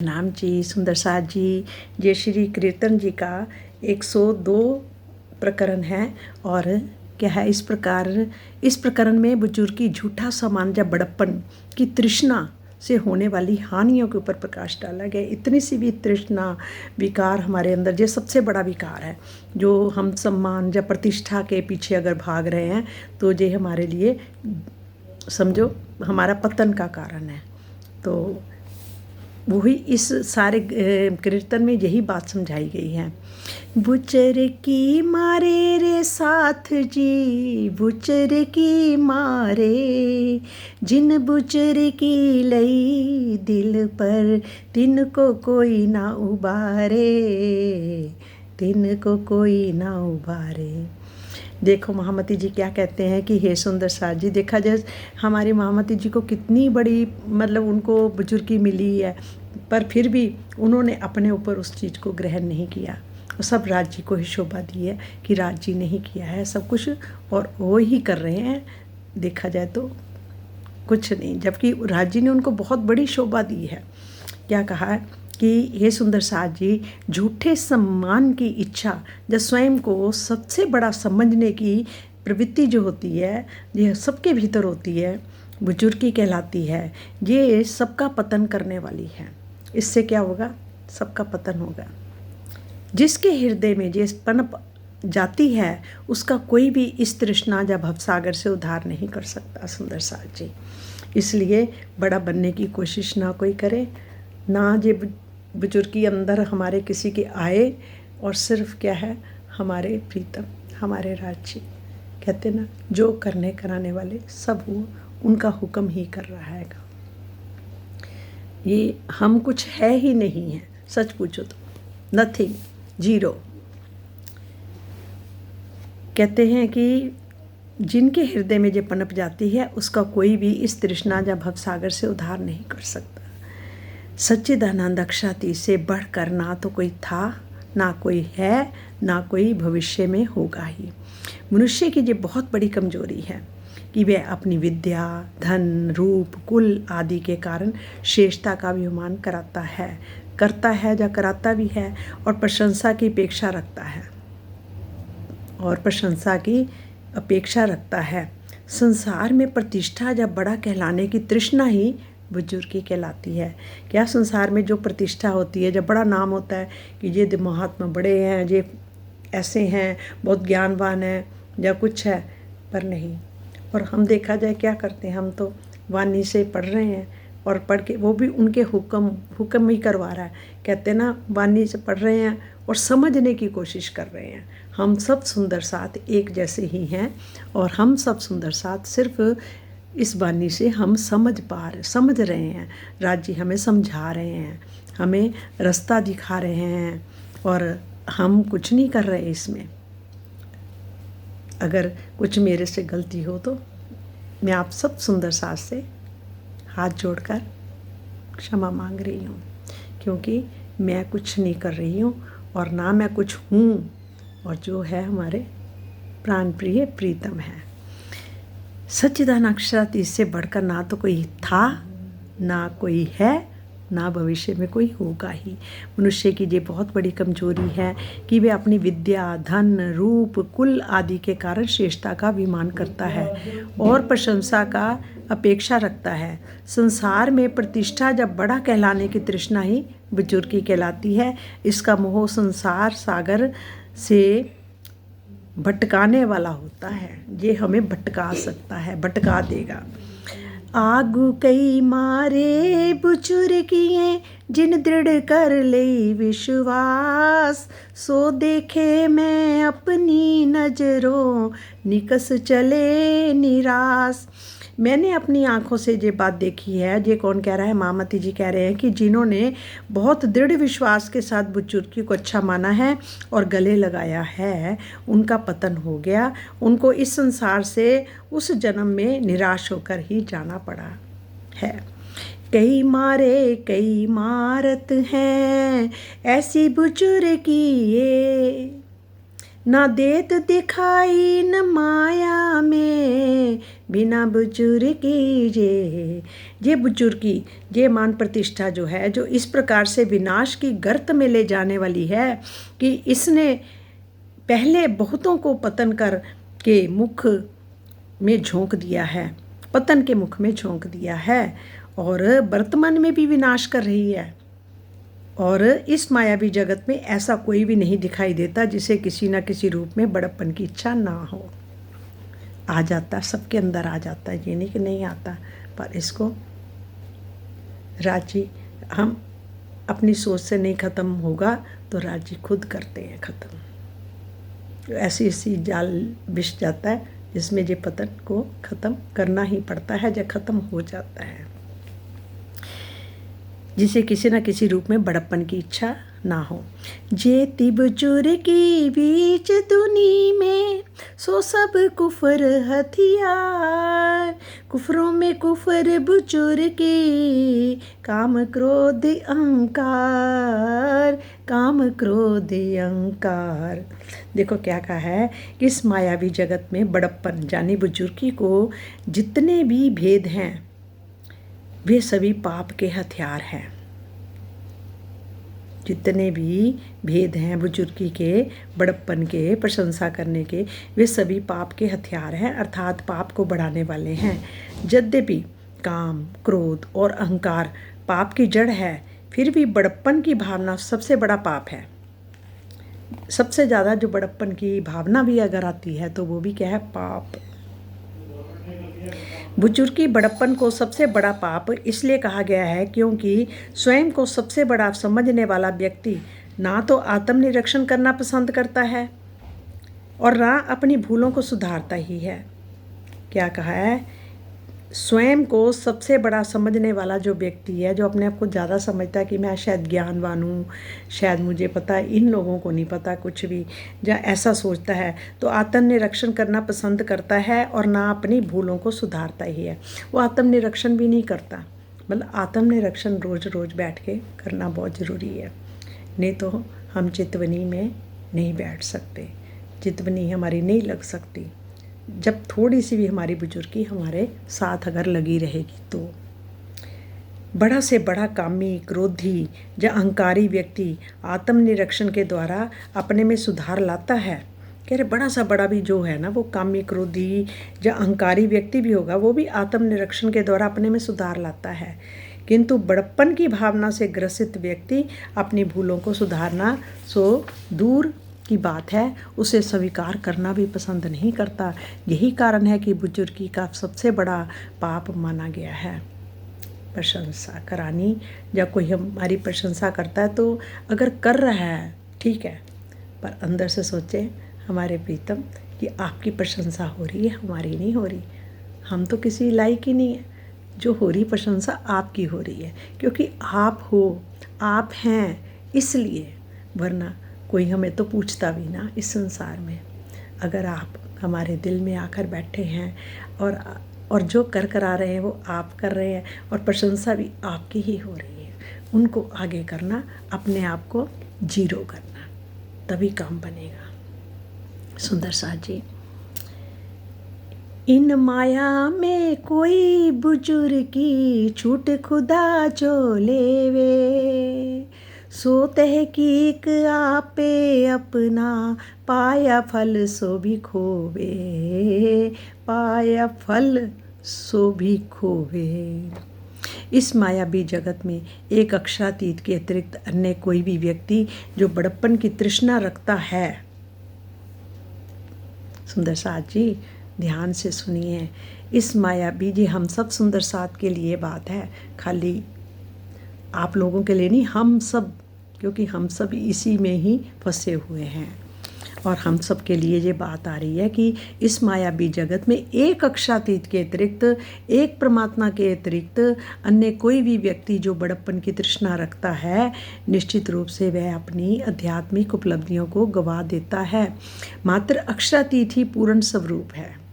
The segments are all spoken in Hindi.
नाम जी सुंदर साथ जी जय श्री कीर्तन जी का 102 प्रकरण है। और क्या है इस प्रकरण में बुजुर्ग की झूठा सामान या बड़प्पन की तृष्णा से होने वाली हानियों के ऊपर प्रकाश डाला गया। इतनी सी भी तृष्णा विकार हमारे अंदर, ये सबसे बड़ा विकार है। जो हम सम्मान या प्रतिष्ठा के पीछे अगर भाग रहे हैं तो ये हमारे लिए समझो हमारा पतन का कारण है। तो वही इस सारे कीर्तन में यही बात समझाई गई है। बुचर की मारे रे साथ जी, बुचर की मारे, जिन बुचर की लई दिल पर, तिनको कोई ना उबारे, तिनको कोई ना उबारे। देखो महामती जी क्या कहते हैं कि हे सुंदर साथ जी, देखा जाए हमारी महामती जी को कितनी बड़ी मतलब उनको बुजुर्गी मिली है, पर फिर भी उन्होंने अपने ऊपर उस चीज़ को ग्रहण नहीं किया। सब राज जी को ही शोभा दी है कि राज जी ने ही किया है सब कुछ और वो ही कर रहे हैं। देखा जाए तो कुछ नहीं, जबकि राज जी ने उनको बहुत बड़ी शोभा दी है। क्या कहा है कि हे सुंदर साथ जी, झूठे सम्मान की इच्छा जब स्वयं को सबसे बड़ा समझने की प्रवृत्ति जो होती है, ये सबके भीतर होती है, बुजुर्गी कहलाती है। ये सबका पतन करने वाली है। इससे क्या होगा? सबका पतन होगा। जिसके हृदय में ये पनप जाती है उसका कोई भी इस तृष्णा या भवसागर से उद्धार नहीं कर सकता सुंदर साथ जी। इसलिए बड़ा बनने की कोशिश ना कोई करे, ना ये बुजुर्गी अंदर हमारे किसी के आए, और सिर्फ क्या है हमारे प्रीतम हमारे राज्य कहते ना, जो करने कराने वाले सब वो उनका हुक्म ही कर रहा है। ये हम कुछ है ही नहीं है, सच पूछो तो नथिंग, जीरो। कहते हैं कि जिनके हृदय में ये पनप जाती है उसका कोई भी इस तृष्णा या भवसागर से उद्धार नहीं कर सकता। सच्चिदानंद अक्षाती से बढ़कर ना तो कोई था, ना कोई है, ना कोई भविष्य में होगा ही। मनुष्य की ये बहुत बड़ी कमजोरी है कि वह अपनी विद्या, धन, रूप, कुल आदि के कारण श्रेष्ठता का अभिमान करता है या कराता भी है, और प्रशंसा की अपेक्षा रखता है। संसार में प्रतिष्ठा या बड़ा कहलाने की तृष्णा ही बुजुर्गी कहलाती है। क्या संसार में जो प्रतिष्ठा होती है, जब बड़ा नाम होता है कि ये महात्मा बड़े हैं, ये ऐसे हैं, बहुत ज्ञानवान हैं या कुछ है, पर नहीं। और हम देखा जाए क्या करते हैं, हम तो वाणी से पढ़ रहे हैं और पढ़ के वो भी उनके हुक्म ही करवा रहा है। कहते ना वाणी से पढ़ रहे हैं और समझने की कोशिश कर रहे हैं। हम सब सुंदर साथ एक जैसे ही हैं और हम सब सुंदर साथ सिर्फ इस वाणी से हम समझ रहे हैं। राज जी हमें समझा रहे हैं, हमें रास्ता दिखा रहे हैं, और हम कुछ नहीं कर रहे इसमें। अगर कुछ मेरे से गलती हो तो मैं आप सब सुंदर साथ से हाथ जोड़कर क्षमा मांग रही हूँ, क्योंकि मैं कुछ नहीं कर रही हूँ और ना मैं कुछ हूँ, और जो है हमारे प्राण प्रिय प्रीतम है। सच्चिदानंद अक्षराती से बढ़कर ना तो कोई था, ना कोई है, ना भविष्य में कोई होगा ही। मनुष्य की ये बहुत बड़ी कमजोरी है कि वे अपनी विद्या, धन, रूप, कुल आदि के कारण श्रेष्ठता का अभिमान करता है और प्रशंसा का अपेक्षा रखता है। संसार में प्रतिष्ठा जब बड़ा कहलाने की तृष्णा ही बुजुर्गी कहलाती है। इसका मोह संसार सागर से भटकाने वाला होता है। ये हमें भटका सकता है, भटका देगा। आगू कई मारे बुजुर्गिए, जिन दृढ़ कर ले विश्वास, सो देखे मैं अपनी नजरों, निकस चले निराश। मैंने अपनी आंखों से ये बात देखी है। ये कौन कह रहा है? महामती जी कह रहे हैं कि जिन्होंने बहुत दृढ़ विश्वास के साथ बुजुर्गी को अच्छा माना है और गले लगाया है, उनका पतन हो गया। उनको इस संसार से उस जन्म में निराश होकर ही जाना पड़ा है। कई मारे कई मारत हैं, ऐसी बुजुर्गी ये, ना देत दिखाई न माया में, बिना बुजुर्गी ये बुजुर्गी, ये मान प्रतिष्ठा जो है, जो इस प्रकार से विनाश की गर्त में ले जाने वाली है कि इसने पहले बहुतों को पतन कर के मुख में झोंक दिया है, पतन के मुख में झोंक दिया है, और वर्तमान में भी विनाश कर रही है। और इस मायावी जगत में ऐसा कोई भी नहीं दिखाई देता जिसे किसी न किसी रूप में बड़प्पन की इच्छा ना हो। आ जाता, सबके अंदर आ जाता है, ये नहीं कि नहीं आता, पर इसको राजी हम अपनी सोच से नहीं ख़त्म होगा तो राजी खुद करते हैं ख़त्म। ऐसी ऐसी जाल बिछ जाता है जिसमें ये पतन को ख़त्म करना ही पड़ता है, जब ख़त्म हो जाता है, जिसे किसी न किसी रूप में बड़प्पन की इच्छा ना हो। जे बुजुर्गी बीच दुनी में, सो सब कुफर हथियार, कुफरों में कुफर बुजुर्गी, काम क्रोध अहंकार, काम क्रोध अहंकार। देखो क्या कहा है कि इस मायावी जगत में बड़प्पन यानी बुजुर्गी को जितने भी भेद हैं वे सभी पाप के हथियार हैं। जितने भी भेद हैं बुजुर्गी के, बड़प्पन के, प्रशंसा करने के, वे सभी पाप के हथियार हैं, अर्थात पाप को बढ़ाने वाले हैं। यद्यपि काम, क्रोध और अहंकार पाप की जड़ है, फिर भी बड़प्पन की भावना सबसे बड़ा पाप है। सबसे ज़्यादा जो बड़प्पन की भावना भी अगर आती है तो वो भी क्या है, पाप। बुजुर्गी बड़प्पन को सबसे बड़ा पाप इसलिए कहा गया है क्योंकि स्वयं को सबसे बड़ा समझने वाला व्यक्ति ना तो आत्मनिरीक्षण करना पसंद करता है और ना अपनी भूलों को सुधारता ही है। क्या कहा है, स्वयं को सबसे बड़ा समझने वाला जो व्यक्ति है, जो अपने आप को ज़्यादा समझता है कि मैं शायद ज्ञानवान हूँ, शायद मुझे पता है, इन लोगों को नहीं पता कुछ भी, या ऐसा सोचता है, तो आत्मनिरीक्षण करना पसंद करता है और ना अपनी भूलों को सुधारता ही है। वो आत्मनिरीक्षण भी नहीं करता। मतलब आत्मनिरीक्षण रोज़ रोज़ बैठ के करना बहुत ज़रूरी है, नहीं तो हम चितवनी में नहीं बैठ सकते, चितवनी हमारी नहीं लग सकती। जब थोड़ी सी भी हमारी बुजुर्गी हमारे साथ अगर लगी रहेगी तो। बड़ा से बड़ा कामी, क्रोधी या अहंकारी व्यक्ति आत्मनिरीक्षण के द्वारा अपने में सुधार लाता है। कह रहे बड़ा सा बड़ा भी जो है ना, वो कामी, क्रोधी या अहंकारी व्यक्ति भी होगा, वो भी आत्मनिरीक्षण के द्वारा अपने में सुधार लाता है। किंतु बड़प्पन की भावना से ग्रसित व्यक्ति अपनी भूलों को सुधारना सो दूर की बात है, उसे स्वीकार करना भी पसंद नहीं करता। यही कारण है कि बुजुर्गी का सबसे बड़ा पाप माना गया है प्रशंसा करानी। जब कोई हमारी प्रशंसा करता है तो अगर कर रहा है ठीक है, पर अंदर से सोचे हमारे प्रीतम कि आपकी प्रशंसा हो रही है, हमारी नहीं हो रही, हम तो किसी लायक ही नहीं है, जो हो रही प्रशंसा आपकी हो रही है, क्योंकि आप हो, आप हैं इसलिए, वरना कोई हमें तो पूछता भी ना इस संसार में। अगर आप हमारे दिल में आकर बैठे हैं और जो कर आ रहे हैं वो आप कर रहे हैं और प्रशंसा भी आपकी ही हो रही है, उनको आगे करना, अपने आप को जीरो करना, तभी काम बनेगा। सुंदर साथ जी, इन माया में कोई बुजुर्गी, छूट खुदा जो लेवे, सो तहकीक आपे अपना, पाया फल सो भी खोवे, पाया फल सो भी खोवे। इस मायावी जगत में एक अक्षरातीत के अतिरिक्त अन्य कोई भी व्यक्ति जो बड़प्पन की तृष्णा रखता है, सुंदर साथ जी ध्यान से सुनिए, इस मायावी जी हम सब सुंदर साथ के लिए बात है, खाली आप लोगों के लिए नहीं, हम सब, क्योंकि हम सब इसी में ही फंसे हुए हैं। और हम सब के लिए ये बात आ रही है कि इस मायावी जगत में एक अक्षरातीत के अतिरिक्त, एक परमात्मा के अतिरिक्त अन्य कोई भी व्यक्ति जो बड़प्पन की तृष्णा रखता है, निश्चित रूप से वह अपनी आध्यात्मिक उपलब्धियों को गवा देता है। मात्र अक्षरातीत ही पूर्ण स्वरूप है।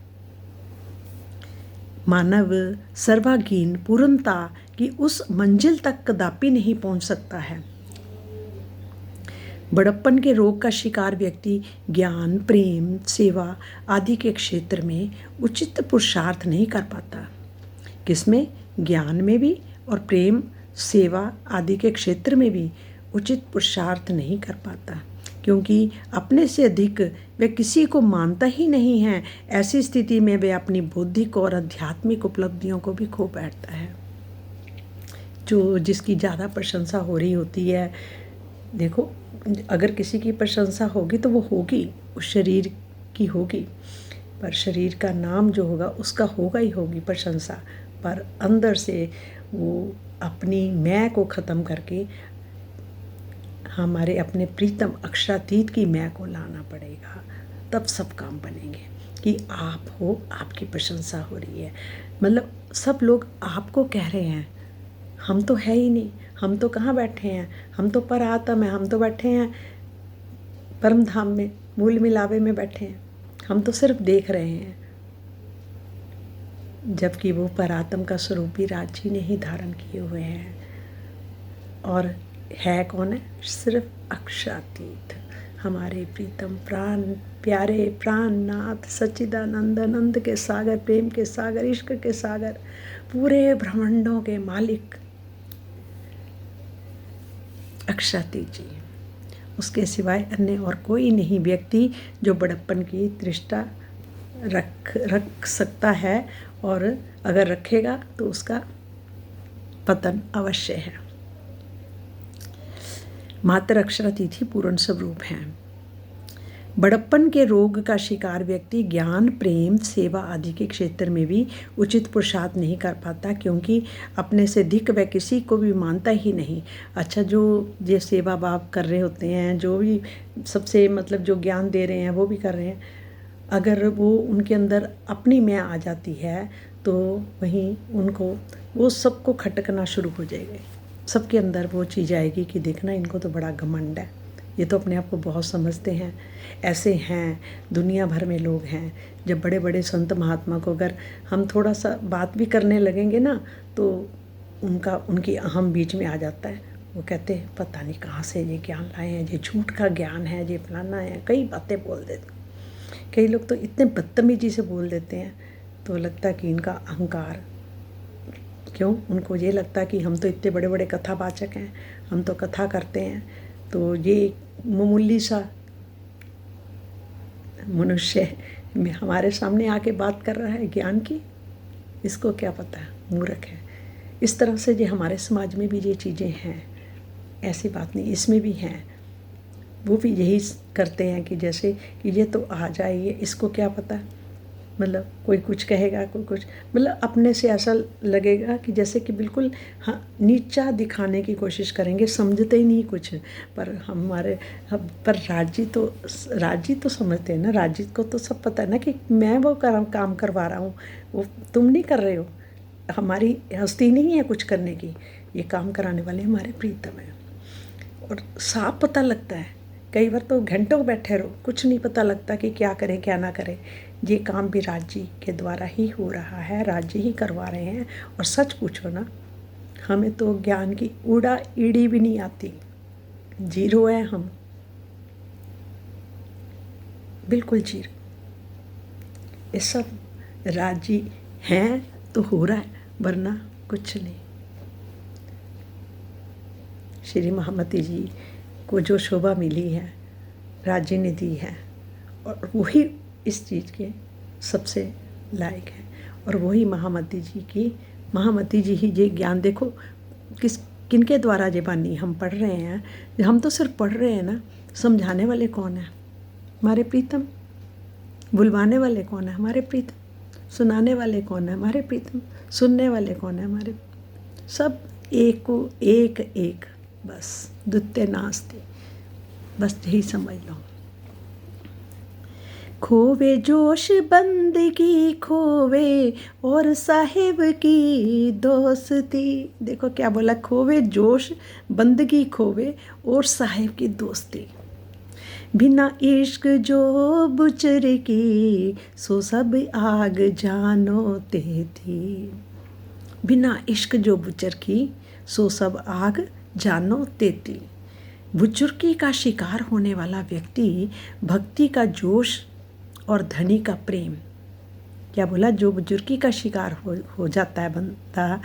मानव सर्वांगीण पूर्णता की उस मंजिल तक कदापि नहीं पहुंच सकता है। बड़प्पन के रोग का शिकार व्यक्ति ज्ञान, प्रेम, सेवा आदि के क्षेत्र में उचित पुरुषार्थ नहीं कर पाता। किसमें? ज्ञान में भी और प्रेम, सेवा आदि के क्षेत्र में भी उचित पुरुषार्थ नहीं कर पाता, क्योंकि अपने से अधिक वह किसी को मानता ही नहीं है। ऐसी स्थिति में वह अपनी बौद्धिक और आध्यात्मिक उपलब्धियों को भी खो बैठता है। जो जिसकी ज़्यादा प्रशंसा हो रही होती है, देखो अगर किसी की प्रशंसा होगी तो वो होगी, उस शरीर की होगी, पर शरीर का नाम जो होगा उसका होगा ही होगी प्रशंसा, पर अंदर से वो अपनी मैं को ख़त्म करके हमारे अपने प्रीतम अक्षरातीत की मैं को लाना पड़ेगा, तब सब काम बनेंगे। कि आप हो, आपकी प्रशंसा हो रही है, मतलब सब लोग आपको कह रहे हैं, हम तो है ही नहीं, हम तो कहाँ बैठे हैं, हम तो पर आत्म है, हम तो बैठे हैं परम धाम में, मूल मिलावे में बैठे हैं, हम तो सिर्फ देख रहे हैं। जबकि वो परात्म का स्वरूप ही राज जी ने ही धारण किए हुए हैं। और है कौन है? सिर्फ अक्षरातीत, हमारे प्रीतम प्राण प्यारे प्राणनाथ सच्चिदानंद, आनंद के सागर, प्रेम के सागर, इश्क के सागर, पूरे ब्रह्मांडों के मालिक अक्षरातीत जी। उसके सिवाय अन्य और कोई नहीं व्यक्ति जो बड़प्पन की तृष्णा रख सकता है, और अगर रखेगा तो उसका पतन अवश्य है। मात्र अक्षरातीत ही पूर्ण स्वरूप हैं। बड़प्पन के रोग का शिकार व्यक्ति ज्ञान, प्रेम, सेवा आदि के क्षेत्र में भी उचित पुरुषार्थ नहीं कर पाता, क्योंकि अपने से अधिक वह किसी को भी मानता ही नहीं। अच्छा, जो ये सेवा भाव कर रहे होते हैं, जो भी सबसे मतलब जो ज्ञान दे रहे हैं वो भी कर रहे हैं, अगर वो उनके अंदर अपनी मैं आ जाती है तो वहीं उनको वो सबको खटकना शुरू हो जाएगा। सबके अंदर वो चीज़ आएगी कि देखना इनको तो बड़ा घमंड है, ये तो अपने आप को बहुत समझते हैं। ऐसे हैं, दुनिया भर में लोग हैं। जब बड़े बड़े संत महात्मा को अगर हम थोड़ा सा बात भी करने लगेंगे ना, तो उनकी अहम बीच में आ जाता है। वो कहते हैं पता नहीं कहाँ से ये ज्ञान लाए हैं, ये झूठ का ज्ञान है, ये फलाना है, कई बातें बोल देते। कई लोग तो इतने बदतमीजी से बोल देते हैं, तो लगता है कि इनका अहंकार, क्यों? उनको ये लगता है कि हम तो इतने बड़े बड़े कथावाचक हैं, हम तो कथा करते हैं, तो ये मामूली सा मनुष्य में हमारे सामने आके बात कर रहा है ज्ञान की, इसको क्या पता है, मूर्ख है। इस तरह से जो हमारे समाज में भी ये चीज़ें हैं, ऐसी बात नहीं, इसमें भी हैं। वो भी यही करते हैं कि जैसे कि ये तो आ जाए, ये इसको क्या पता, मतलब कोई कुछ कहेगा, कोई कुछ, मतलब अपने से ऐसा लगेगा कि जैसे कि बिल्कुल हाँ नीचा दिखाने की कोशिश करेंगे, समझते ही नहीं कुछ। पर पर राजी तो समझते हैं ना, राजी को तो सब पता है ना कि मैं वो काम करवा रहा हूँ, वो तुम नहीं कर रहे हो, हमारी हस्ती नहीं है कुछ करने की, ये काम कराने वाले हमारे प्रीतम हैं। और साफ पता लगता है, कई बार तो घंटों बैठे रहो, कुछ नहीं पता लगता कि क्या करें क्या ना करें। ये काम भी राज जी के द्वारा ही हो रहा है, राज जी ही करवा रहे हैं। और सच पूछो ना, हमें तो ज्ञान की उड़ा ईड़ी भी नहीं आती, जीरो है हम, बिल्कुल जीरो। ये सब राज जी हैं तो हो रहा है, वरना कुछ नहीं। श्री महामती जी को जो शोभा मिली है, राज जी ने दी है, और वही इस चीज़ के सबसे लायक है। और वही महामती जी ही ये ज्ञान, देखो किनके द्वारा ये बानी हम पढ़ रहे हैं, हम तो सिर्फ पढ़ रहे हैं ना, समझाने वाले कौन है? हमारे प्रीतम। बुलवाने वाले कौन है? हमारे प्रीतम। सुनाने वाले कौन है? हमारे प्रीतम। सुनने वाले कौन है? हमारे। सब एक को एक बस, द्वितीय नास्ति, बस यही समझ लो। खोवे जोश बंदगी खोवे और साहिब की दोस्ती, देखो क्या बोला, खोवे जोश बंदगी खोवे और साहिब की दोस्ती। बिना इश्क जो बुचर की सो सब आग जानो ते थी। बिना इश्क जो बुचर की सो सब आग जानो तेती। बुजुर्गी का शिकार होने वाला व्यक्ति भक्ति का जोश और धनी का प्रेम, क्या बोला, जो बुजुर्गी का शिकार हो जाता है बंदा,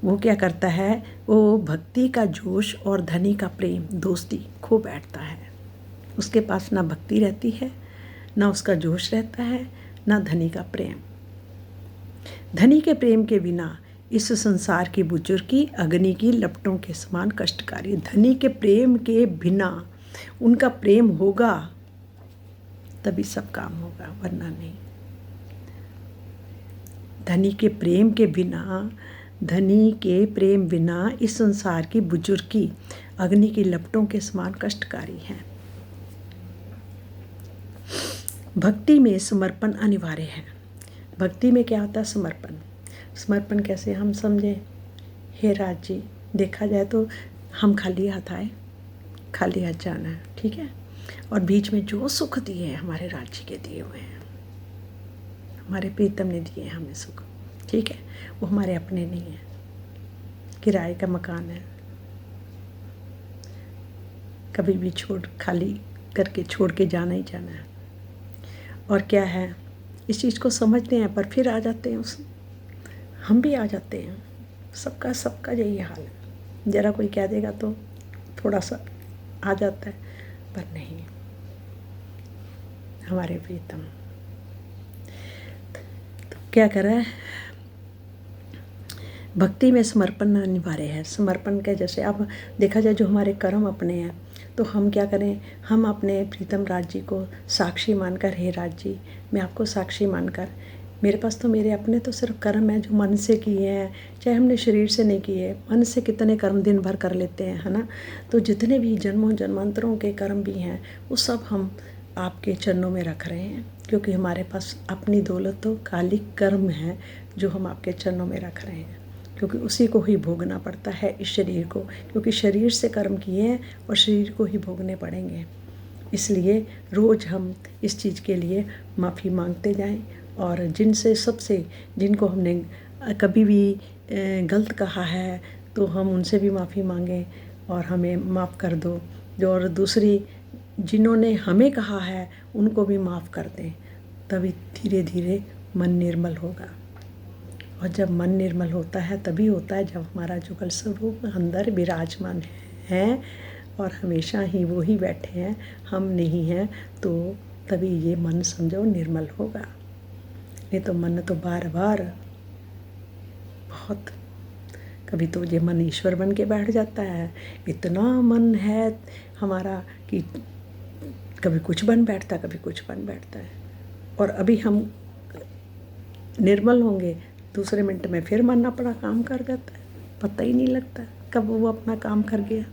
वो क्या करता है, वो भक्ति का जोश और धनी का प्रेम दोस्ती खो बैठता है। उसके पास ना भक्ति रहती है, ना उसका जोश रहता है, ना धनी का प्रेम। धनी के प्रेम के बिना इस संसार की बुजुर्गी अग्नि की लपटों के समान कष्टकारी। धनी के प्रेम के बिना, उनका प्रेम होगा तभी सब काम होगा, वरना नहीं। धनी के प्रेम के बिना, धनी के प्रेम बिना इस संसार की बुजुर्गी अग्नि की लपटों के समान कष्टकारी है। भक्ति में समर्पण अनिवार्य है। भक्ति में क्या होता है, समर्पण। समर्पण कैसे हम समझें, हे राज जी, देखा जाए तो हम खाली हाथ आए, खाली हाथ जाना है, ठीक है। और बीच में जो सुख दिए हैं हमारे राज्य के दिए हुए हैं, हमारे प्रीतम ने दिए हैं हमें सुख, ठीक है, वो हमारे अपने नहीं है, किराए का मकान है, कभी भी खाली करके छोड़ के जाना ही जाना है। और क्या है, इस चीज़ को समझते हैं पर फिर आ जाते हैं हम भी आ जाते हैं, सबका यही हाल है। ज़रा कोई कह देगा तो थोड़ा सा आ जाता है, पर नहीं, हमारे प्रीतम तो क्या कर रहा है, भक्ति में समर्पण अनिवार्य है। समर्पण के जैसे अब देखा जाए जो हमारे कर्म अपने हैं, तो हम क्या करें, हम अपने प्रीतम राज जी को साक्षी मानकर, हे राज जी मैं आपको साक्षी मानकर, मेरे पास तो मेरे अपने तो सिर्फ कर्म हैं जो मन से किए हैं, चाहे हमने शरीर से नहीं किए, मन से कितने कर्म दिन भर कर लेते हैं, है ना। तो जितने भी जन्मों जन्मांतरों के कर्म भी हैं वो सब हम आपके चरणों में रख रहे हैं, क्योंकि हमारे पास अपनी दौलत तो कालिक कर्म है जो हम आपके चरणों में रख रहे हैं, क्योंकि उसी को ही भोगना पड़ता है, इस शरीर को, क्योंकि शरीर से कर्म किए हैं और शरीर को ही भोगने पड़ेंगे। इसलिए रोज़ हम इस चीज़ के लिए माफ़ी मांगते जाएं, और जिनको हमने कभी भी गलत कहा है तो हम उनसे भी माफ़ी मांगें और हमें माफ़ कर दो, जो और दूसरी जिन्होंने हमें कहा है उनको भी माफ़ कर दें, तभी धीरे धीरे मन निर्मल होगा। और जब मन निर्मल होता है तभी होता है जब हमारा जुगल स्वरूप अंदर विराजमान है और हमेशा ही वो ही बैठे हैं, हम नहीं हैं, तो तभी ये मन समझो निर्मल होगा। नहीं तो मन तो बार बार बहुत, कभी तो ये मन ईश्वर बन के बैठ जाता है, इतना मन है हमारा कि कभी कुछ बन बैठता, कभी कुछ बन बैठता है। और अभी हम निर्मल होंगे, दूसरे मिनट में फिर मन अपना काम कर देता है, पता ही नहीं लगता कब वो अपना काम कर गया।